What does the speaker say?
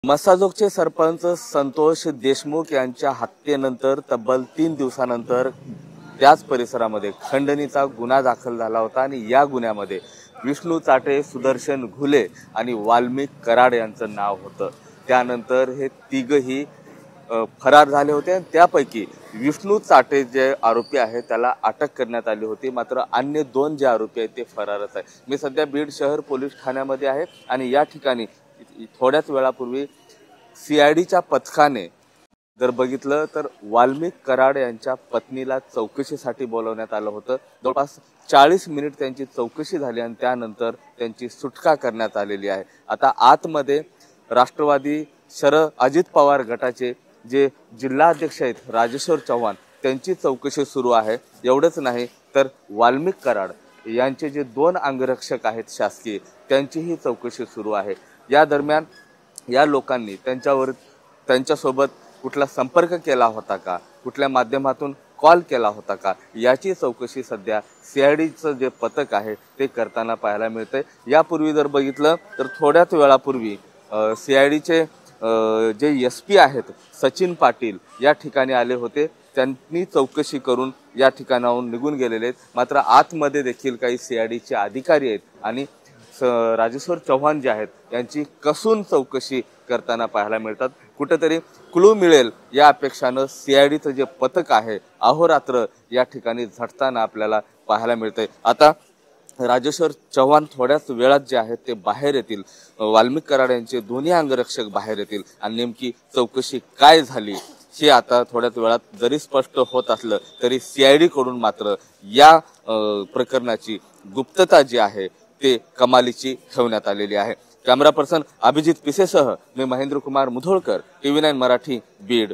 मसाजोगचे सरपंच संतोष देशमुख यांच्या हत्येनंतर तब्बल 3 दिवसानंतर त्याच परिसरामध्ये खंडणीचा गुन्हा दाखल झाला होता आणि या गुन्ह्यामध्ये विष्णू चाटे, सुदर्शन घुले आणि वाल्मिक कराड यांचं नाव होतं। त्यानंतर हे तिघही फरार झाले होते आणि त्यापैकी विष्णू चाटे जे आरोपी आहे त्याला अटक करण्यात आली होती, मात्र अन्य 2 जे आरोपी आहेत ते फरारच आहे। मी सध्या बीड शहर पोलीस ठाण्यामध्ये आहे आणि या ठिकाणी थोड्याच वेळापूर्वी सीआयडीच्या पथकाने जर बघितलं तर वाल्मिक कराड यांच्या पत्नीला चौकशीसाठी बोलवण्यात आलं होतं। जवळपास 40 मिनिट त्यांची चौकशी झाली आणि त्यानंतर त्यांची सुटका करण्यात आलेली आहे। आता आतमध्ये राष्ट्रवादी अजित पवार गटाचे जे जिल्हाध्यक्ष आहेत राजेश्वर चव्हाण त्यांची चौकशी सुरू आहे। एवढंच नाही तर वाल्मिक कराड यांचे जे 2 अंगरक्षक आहेत शासकीय त्यांचीही चौकशी सुरू आहे। या दरम्यान या लोकांनी त्यांच्यासोबत कुठला संपर्क केला होता का, कुठल्या माध्यमातून कॉल केला होता का, याची चौकशी सध्या सीआयडीचं जे पथक आहे ते करताना पाहायला मिळते। यापूर्वी जर बघितलं तर थोड्याच वेळापूर्वी सीआयडीचे जे एसपी आहेत सचिन पाटील या ठिकाणी आले होते। त्यांनी चौकशी करून या ठिकाणाहून निघून गेलेले आहेत, मात्र आतमध्ये देखील काही सीआयडीचे अधिकारी आहेत आणि राजेश्वर चव्हाण जे आहेत यांची कसून चौकशी करताना पाहायला मिळतात। कुठेतरी क्लू मिळेल या अपेक्षानं सीआयडीचं जे पथक आहे अहोरात्र या ठिकाणी झटताना आपल्याला पाहायला मिळतंय। आता राजेश्वर चव्हाण थोड्याच वेळात जे आहेत ते बाहेर येतील, वाल्मिक कराड यांचे दोन्ही अंगरक्षक बाहेर येतील आणि नेमकी चौकशी काय झाली हे आता थोड्याच वेळात जरी स्पष्ट होत असलं तरी सीआयडी कडून मात्र या प्रकरणाची गुप्तता जी आहे ते कमालीची ठेवण्यात आलेली आहे। कॅमेरा पर्सन अभिजित पिसेसह मी महेंद्र कुमार मुधोळकर, TV9 मराठी, बीड।